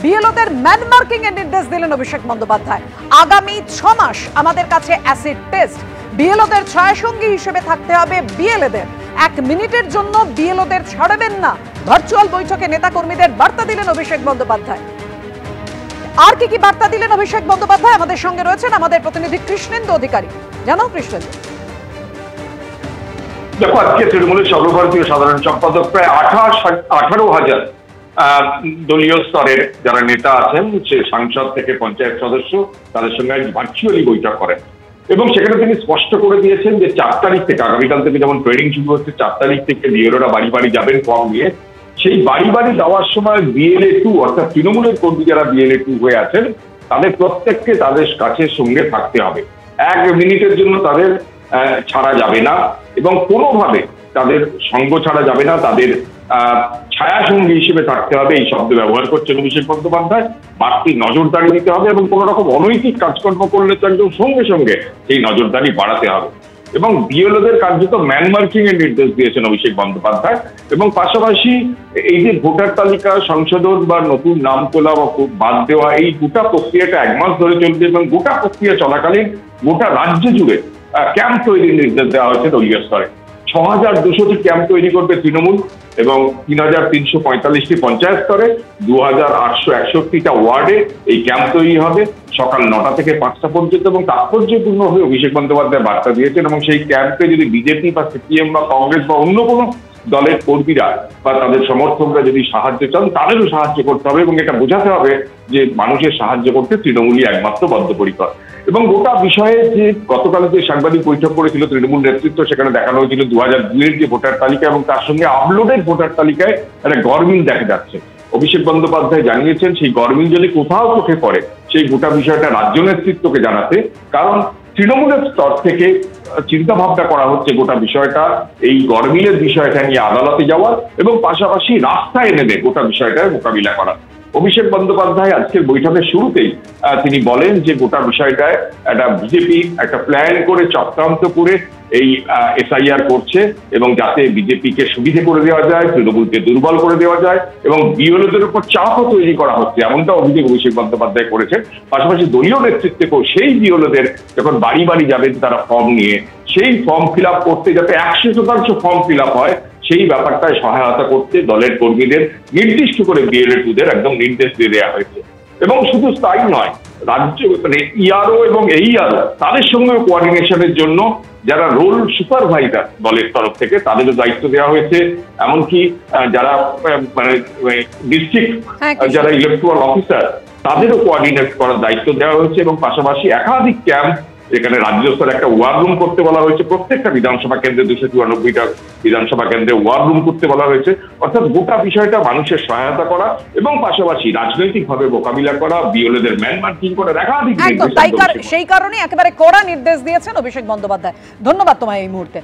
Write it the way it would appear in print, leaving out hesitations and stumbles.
বিএলওদের man marking এর নির্দেশ দিলেন অভিষেক বন্দ্যোপাধ্যায়। আগামী 6 মাস আমাদের কাছে অ্যাসিড টেস্ট। বিএলওদের ছায়াসঙ্গী হিসেবে থাকতে হবে বিএলএদের। 1 মিনিটের জন্য বিএলওদের ছাড়বেন না। ভার্চুয়াল বৈঠকে নেতাকর্মীদের বার্তা দিলেন অভিষেক বন্দ্যোপাধ্যায়। আর কি বার্তা দিলেন অভিষেক বন্দ্যোপাধ্যায়? আমাদের সঙ্গে রয়েছেন আমাদের প্রতিনিধি কৃষ্ণেন্দু অধিকারী। জানাও কৃষ্ণেন্দু। দেখো, আজকে তৃণমূলের সর্বভারতীয় সাধারণ সম্পাদক প্রায় 18,000 দলীয় স্তরের যারা নেতা আছেন, সে সাংসদ থেকে পঞ্চায়েত সদস্য, তাদের সঙ্গে ভার্চুয়ালি বৈঠক করেন এবং সেখানে তিনি স্পষ্ট করে দিয়েছেন যে 4 তারিখ থেকে, আগামীকাল থেকে যেমন ট্রেনিং শুরু হচ্ছে, 4 তারিখ থেকে বিএলওরা বাড়ি বাড়ি যাবেন ফর্ম নিয়ে। সেই বাড়ি বাড়ি যাওয়ার সময় BLA 2 অর্থাৎ তৃণমূলের কর্মী যারা BLA 2 হয়ে আছেন তাদের প্রত্যেককে তাদের কাছে সঙ্গে থাকতে হবে। 1 মিনিটের জন্য তাদের ছাড়া যাবে না এবং কোনোভাবে তাদের সঙ্গ ছাড়া যাবে না, তাদের ছায়া সঙ্গী হিসেবে থাকতে হবে। এই শব্দ ব্যবহার করছেন অভিষেক বন্দ্যোপাধ্যায়। বাড়তি নজরদারি দিতে হবে এবং কোনো রকম অনৈতিক কাজকর্ম করলে তো একদম সঙ্গে সঙ্গে সেই নজরদারি বাড়াতে হবে। এবং বিএলওদের কার্যত ম্যান মার্কিং এর নির্দেশ দিয়েছেন অভিষেক বন্দ্যোপাধ্যায়। এবং পাশাপাশি এই যে ভোটার তালিকা সংশোধন বা নতুন নাম তোলা বা বাদ দেওয়া, এই গোটা প্রক্রিয়াটা 1 মাস ধরে চলবে এবং গোটা প্রক্রিয়া চলাকালীন গোটা রাজ্য জুড়ে ক্যাম্প তৈরির নির্দেশ দেওয়া হয়েছে দলীয় স্তরে। 6,200টি ক্যাম্প তৈরি করবে তৃণমূল এবং 3,345টি পঞ্চায়েত স্তরে, 2,861টা ওয়ার্ডে এই ক্যাম্প তৈরি হবে সকাল 9টা থেকে 5টা পর্যন্ত। এবং তাৎপর্যপূর্ণভাবে অভিষেক বন্দ্যোপাধ্যায় বার্তা দিয়েছেন এবং সেই ক্যাম্পে যদি বিজেপি বা সিপিএম বা কংগ্রেস বা অন্য কোনো দলের কর্মীরা বা তাদের সমর্থকরা যদি সাহায্য চান, তাদেরও সাহায্য করতে হবে এবং এটা বোঝাতে হবে যে মানুষের সাহায্য করতে তৃণমূলই একমাত্র বদ্ধপরিকর। এবং গোটা বিষয়ে যে গতকাল যে সাংবাদিক বৈঠক করেছিল তৃণমূল নেতৃত্ব, সেখানে দেখানো হয়েছিল 2002-এর যে ভোটার তালিকা এবং তার সঙ্গে আপলোডেড ভোটার তালিকায় একটা গরমিল দেখা যাচ্ছে। অভিষেক বন্দ্যোপাধ্যায় জানিয়েছেন সেই গরমিল যদি কোথাও চোখে পড়ে সেই গোটা বিষয়টা রাজ্য নেতৃত্বকে জানাতে, কারণ তৃণমূলের স্তর থেকে চিন্তা ভাবনা করা হচ্ছে গোটা বিষয়টা, এই গরমিলের বিষয়টা নিয়ে আদালতে যাওয়ার এবং পাশাপাশি রাস্তায় নেমে গোটা বিষয়টার মোকাবিলা করা। অভিষেক বন্দ্যোপাধ্যায় আজকের বৈঠকের শুরুতেই তিনি বলেন যে গোটা বিষয়টায় একটা বিজেপি একটা প্ল্যান করে চক্রান্ত করে এই SIR করছে এবং যাতে বিজেপিকে সুবিধে করে দেওয়া যায়, তৃণমূলকে দুর্বল করে দেওয়া যায় এবং বিএলওদের উপর চাপও তৈরি করা হচ্ছে, এমনটা অভিযোগ অভিষেক বন্দ্যোপাধ্যায় করেছেন। পাশাপাশি দলীয় নেতৃত্বকেও সেই বিএলওদের যখন বাড়ি বাড়ি যাবেন তারা ফর্ম নিয়ে, সেই ফর্ম ফিল আপ করতে যাতে 100% ফর্ম ফিল আপ হয় সেই ব্যাপারটায় সহায়তা করতে দলের কর্মীদের নির্দিষ্ট করে BLA 2-দের একদম নির্দেশ দিয়ে দেওয়া হয়েছে। এবং শুধু তাই নয়, রাজ্য মানে ERO এবং AERO তাদের সঙ্গে কোঅর্ডিনেশনের জন্য যারা রোল সুপারভাইজার দলের তরফ থেকে তাদেরও দায়িত্ব দেওয়া হয়েছে। এমনকি যারা মানে ডিস্ট্রিক্ট যারা ইলেকট্রাল অফিসার তাদেরও কোঅর্ডিনেট করার দায়িত্ব দেওয়া হয়েছে এবং পাশাপাশি একাধিক ক্যাম্প, এখানে রাজ্য স্তরে একটা ওয়ার রুম করতে বলা হয়েছে। প্রত্যেকটা বিধানসভা কেন্দ্রে 294টা বিধানসভা কেন্দ্রে ওয়ার রুম করতে বলা হয়েছে। অর্থাৎ গোটা বিষয়টা মানুষের সহায়তা করা এবং পাশাপাশি রাজনৈতিকভাবে মোকাবিলা করা, বিএলওদের ম্যান মার্কিং করে একাধিক সেই কারণে একেবারে কড়া নির্দেশ দিয়েছেন অভিষেক বন্দ্যোপাধ্যায়। ধন্যবাদ তোমায় এই মুহূর্তে।